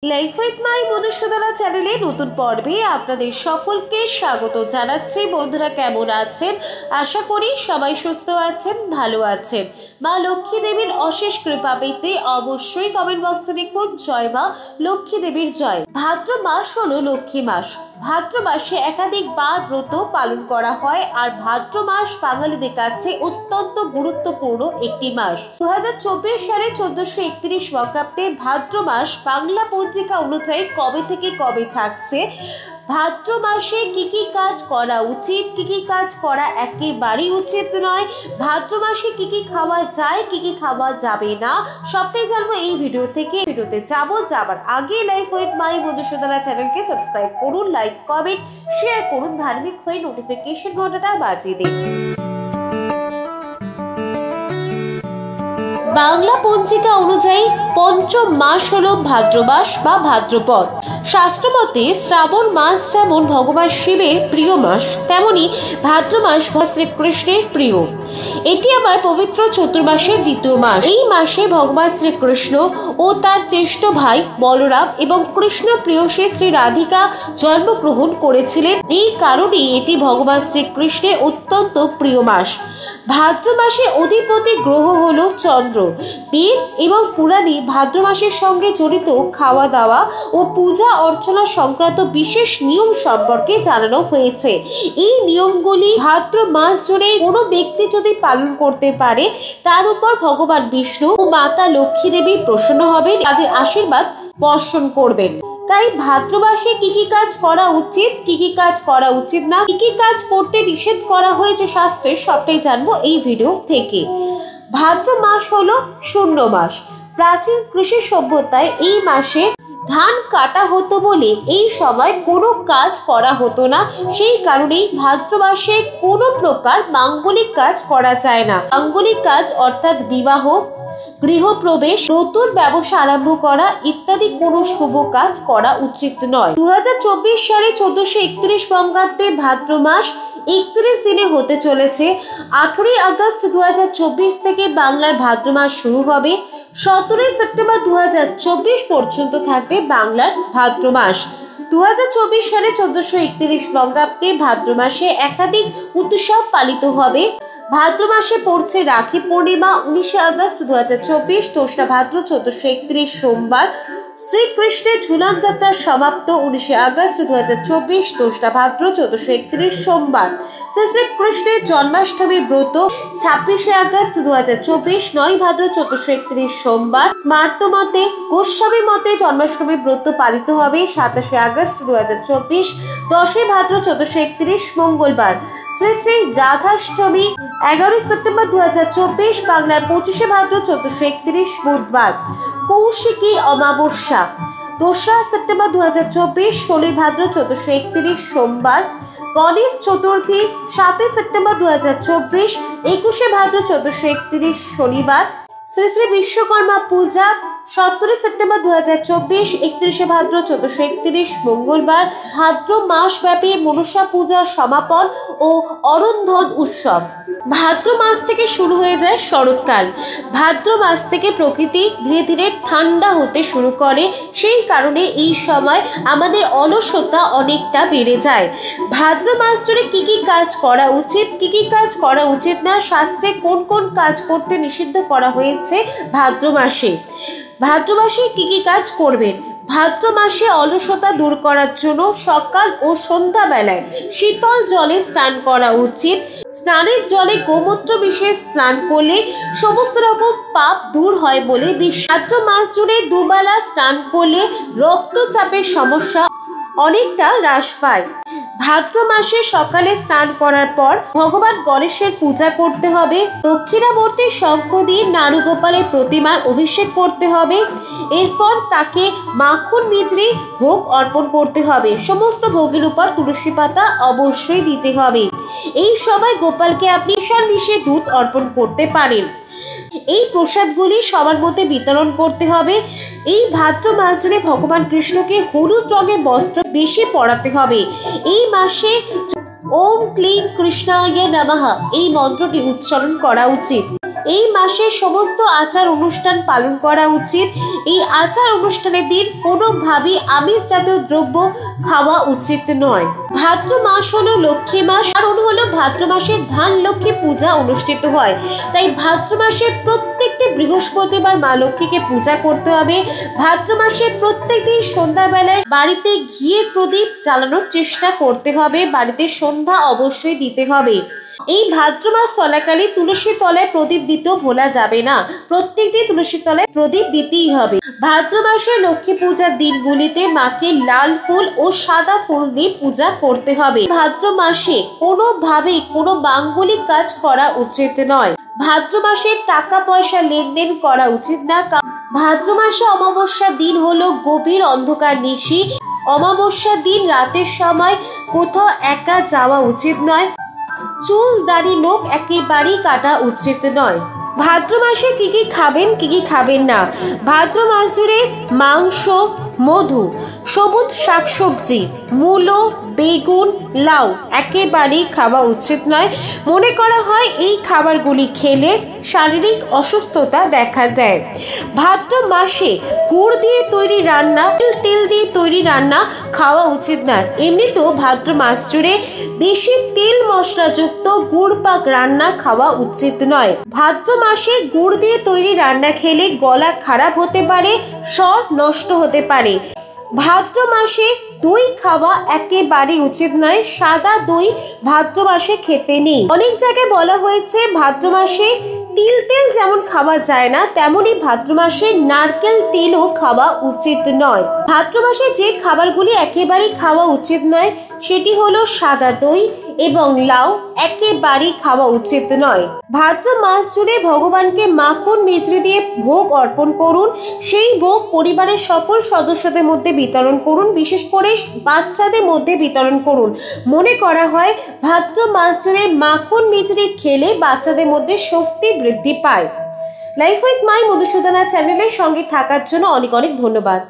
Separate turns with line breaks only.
Life with my Madhusudana চ্যানেলে নতুন পর্বে আপনাদের সকলকে স্বাগত জানাচ্ছি। বন্ধুরা কেমন আছেন? আশা করি সবাই সুস্থ আছেন, ভালো আছেন। মা লক্ষ্মী দেবীর অশেষ কৃপা পেতে অবশ্যই কমেন্ট বক্সে লিখুন জয় মা লক্ষ্মী দেবীর জয়। ভাদ্র মাস হলো লক্ষ্মী মাস। ভাদ্র মাসে একাধিকবার ব্রত পালন করা হয় আর ভাদ্র মাস বাঙালিদের কাছে অত্যন্ত গুরুত্বপূর্ণ একটি মাস। 2024 সালে 1431 বঙ্গাব্দে ভাদ্র মাস বাংলা পঞ্জিকা অনুযায়ী কবে থেকে কবে থাকছে, ভাদ্র মাসে কি কি কাজ করা উচিত, কি কি কাজ করা একেবারেই উচিত নয়, ভাদ্র মাসে কি কি খাওয়া যায়, কি কি খাওয়া যাবে না, সবটাই জানবো এই ভিডিও থেকে। ভিডিওতে যাবার আগে লাইফ উইথ মাই মধুসূদনা চ্যানেলকে সাবস্ক্রাইব করুন, লাইক কমেন্ট শেয়ার করুন, ধার্মিক হয়ে নোটিফিকেশন ঘন্টাটা বাজিয়ে দিন। বাংলা পঞ্জিকা অনুযায়ী পঞ্চম মাস হলো ভাদ্র মাস বা ভাদ্রপদ। শাস্ত্রমতে শ্রাবণ মাস যেমন ভগবান শিবের প্রিয় মাস, তেমনি ভাদ্র মাস শ্রীকৃষ্ণের প্রিয়। এটি আবার পবিত্র চতুর্মাসের দ্বিতীয় মাস। এই মাসে ভগবান শ্রীকৃষ্ণ ও তার জ্যেষ্ঠ ভাই বলরাম এবং কৃষ্ণ প্রিয়সী শ্রী রাধিকা জন্মগ্রহণ করেছিলেন। এই কারণে এটি ভগবান শ্রীকৃষ্ণের অত্যন্ত প্রিয় মাস। ভাদ্র মাসে অধিপতি গ্রহ হলো চন্দ্র। বেদ এবং পুরাণে ভাদ্র মাসের সঙ্গে জড়িত খাওয়া দাওয়া ও পূজা অর্চনা সংক্রান্ত বিশেষ নিয়ম সম্পর্কে জানানো হয়েছে। এই নিয়মগুলি ভাদ্র মাস জুড়ে কোনো ব্যক্তি যদি পালন করতে পারে, তার উপর ভগবান বিষ্ণু ও মাতা লক্ষ্মী দেবী প্রসন্ন হবেন, তাদের আশীর্বাদ বর্ষণ করবেন। তাই ভাদ্র মাসে কি কি কাজ করা উচিত, কি কি কাজ করা উচিত না, কি কি কাজ করতে নিষেধ করা হয়েছে শাস্ত্রে, সবটাই জানবো এই ভিডিও থেকে। ভাদ্র মাস হলো শূন্য মাস। প্রাচীন কৃষি সভ্যতায় এই মাসে ধান কাটা হতো বলে এই সময় কোনো কাজ করা হতো না। সেই কারণেই ভাদ্র মাসে কোনো প্রকার মাঙ্গলিক কাজ করা যায় না। মাঙ্গলিক কাজ অর্থাৎ বিবাহ, গৃহপ্রবেশ, নতুন ব্যবসা আরম্ভ করা ইত্যাদি কোনো শুভ কাজ করা উচিত নয়। 2024 সালে 1431 বঙ্গাব্দে ভাদ্র মাস 31 দিনে হতে চলেছে। 18 আগস্ট 2024 থেকে বাংলার ভাদ্র মাস শুরু হবে। 17 সেপ্টেম্বর 2024 পর্যন্ত থাকবে বাংলার ভাদ্র মাস। 2024 সালে 1431 বঙ্গাব্দে ভাদ্র মাসে একাধিক উৎসব পালিত হবে। ভাদ্র মাসে পড়ছে রাখি পূর্ণিমা 19 আগস্ট 2024, 2রা ভাদ্র 1431 সোমবার। শ্রীকৃষ্ণের ঝুলন যাত্রা সমাপ্ত 19 আগস্ট 2024, 2রা ভাদ্র 1431 সোমবার। শ্রীকৃষ্ণের জন্মাষ্টমীর ব্রত 26 আগস্ট 2024, 9 ভাদ্র 1431 সোমবার। স্মার্ত মতে গোস্বামী মতে জন্মাষ্টমীর ব্রত পালিত হবে 27 আগস্ট 2024, 10 ভাদ্র 1431 মঙ্গলবার। শ্রী শ্রী রাধাষ্টমী 11 সেপ্টেম্বর 2024, বাংলার 25 ভাদ্র 1431 বুধবার। কৌশিকী অমাবস্যা 2 সেপ্টেম্বর 2024, 16 ভাদ্র 1431 সোমবার। গণেশ চতুর্থী 7 সেপ্টেম্বর 2024, 21 ভাদ্র 1431 শনিবার। শ্রী শ্রী বিশ্বকর্মা পূজা 17 সেপ্টেম্বর 2024, 31 ভাদ্র 1431 মঙ্গলবার। ভাদ্র মাস ব্যাপী মনসা পূজার সমাপন ও অরন্ধন উৎসব। ভাদ্র মাস থেকে শুরু হয়ে যায় শরৎকাল। ভাদ্র মাস থেকে প্রকৃতি ধীরে ধীরে ঠান্ডা হতে শুরু করে। সেই কারণে এই সময় আমাদের অলসতা অনেকটা বেড়ে যায়। ভাদ্র মাস জুড়ে কি কি কাজ করা উচিত, কি কি কাজ করা উচিত না, শাস্ত্রে কোন কোন কাজ করতে নিষিদ্ধ করা হয়েছে ভাদ্র মাসে। ভাদ্র মাসে কি কি কাজ করবেন? ভাদ্র মাসে অলসতা দূর করার জন্য সকাল ও সন্ধ্যা বেলায় শীতল জলে স্নান করা উচিত। স্নানের জলে গোমূত্র মিশিয়ে স্নান করলে সমস্ত রকম পাপ দূর হয় বলে বিশ্বাস। ভাদ্র মাস জুড়ে দুবেলা স্নান করলে রক্তচাপের সমস্যা অনেকটা হ্রাস পায়। ভাদ্র মাসে সকালে স্নান করার পর ভগবান গণেশের পূজা করতে হবে। দক্ষিণাবর্তী শঙ্খ দিয়ে নারুগোপালের প্রতিমার অভিষেক করতে হবে। এরপর তাকে মাখন মিজরি ভোগ অর্পণ করতে হবে। সমস্ত ভোগের উপর তুলসী পাতা অবশ্যই দিতে হবে। এই সময় গোপালকে আপনি মিশিয়ে দুধ অর্পণ করতে পারেন। এই প্রসাদগুলি সবার মধ্যে বিতরণ করতে হবে। এই ভাদ্র মাস জুড়ে ভগবান কৃষ্ণকে হলুদ রঙের বস্ত্র বেশি পরাতে হবে। এই মাসে ওম ক্লিং কৃষ্ণায় নমঃ এই মন্ত্রটি উচ্চারণ করা উচিত। এই মাসের সমস্ত আচার অনুষ্ঠান পালন করা উচিত। এই আচার অনুষ্ঠানের দিন কোনোভাবেই আমিষ জাতীয় দ্রব্য খাওয়া উচিত নয়। ভাদ্র মাস হলো লক্ষ্মী মাস, কারণ হলো ভাদ্র মাসে ধান লক্ষ্মী পূজা অনুষ্ঠিত হয়। তাই ভাদ্র মাসের প্রত্যেকটি বৃহস্পতিবার মা লক্ষ্মীকে পূজা করতে হবে। ভাদ্র মাসে প্রত্যেক দিন সন্ধ্যাবেলায় বাড়িতে ঘিয়ের প্রদীপ জ্বালানোর চেষ্টা করতে হবে। বাড়িতে সন্ধ্যা অবশ্যই দিতে হবে। এই ভাদ্র মাস চলাকালে তুলসী তলায় প্রদীপ দিতেও ভোলা যাবে না। প্রত্যেকদিন তুলসী তলায় প্রদীপ দিতেই হবে। ভাদ্র মাসে লক্ষ্মী পূজার দিনগুলিতে মাকে লাল ফুল ও সাদা ফুল দিয়ে পূজা করতে হবে। ভাদ্র মাসে কোনোভাবেই কোনো মাঙ্গলিক কাজ করা উচিত নয়। ভাদ্র মাসে টাকা পয়সা লেনদেন করা উচিত না। ভাদ্র মাসে অমাবস্যার দিন হলো গভীর অন্ধকার নিশি। অমাবস্যার দিন রাতের সময় কোথাও একা যাওয়া উচিত নয়। চুল দাড়ি নখ একেবারেই কাটা উচিত নয়। ভাদ্র মাসে কি কি খাবেন, কি কি খাবেন না। ভাদ্র মাস জুড়ে মাংস, মধু, সবুজ শাকসবজি, মূলো, বেগুন, লাউ একেবারেই খাওয়া উচিত নয়। মনে করা হয় এই খাবারগুলি খেলে শারীরিক অসুস্থতা দেখা দেয়। ভাদ্র মাসে গুড় দিয়ে তৈরি রান্না, তেল দিয়ে তৈরি রান্না খাওয়া উচিত নয়। এমনিতেও ভাদ্র মাস জুড়ে বেশি তেল মশলাযুক্ত গুড় পাক রান্না খাওয়া উচিত নয়। ভাদ্র মাসে গুড় দিয়ে তৈরি রান্না খেলে গলা খারাপ হতে পারে, স্বর নষ্ট হতে পারে। ভাদ্র মাসে দই খাওয়া একেবারে উচিত নয়। সাদা দই ভাদ্র মাসে খেতে নেই। অনেক জায়গায় বলা হয়েছে ভাদ্র মাসে তিল তেল যেমন খাওয়া যায় না, তেমনি ভাদ্র মাসে নারকেল তেলও খাওয়া উচিত নয়। ভাদ্র মাসে যে খাবারগুলি একেবারেই খাওয়া উচিত নয় সেটি হলো সাদা দই এবং লাউ একেবারেই খাওয়া উচিত নয়। ভাদ্র মাস জুড়ে ভগবানকে মাখন মিছরি দিয়ে ভোগ অর্পণ করুন। সেই ভোগ পরিবারের সকল সদস্যদের মধ্যে বিতরণ করুন, বিশেষ করে বাচ্চাদের মধ্যে বিতরণ করুন। মনে করা হয় ভাদ্র মাস জুড়ে মাখন মিছরি খেলে বাচ্চাদের মধ্যে শক্তি বৃদ্ধি পায়। লাইফ উইথ মাই মধুসূদনা চ্যানেলের সঙ্গে থাকার জন্য অনেক অনেক ধন্যবাদ।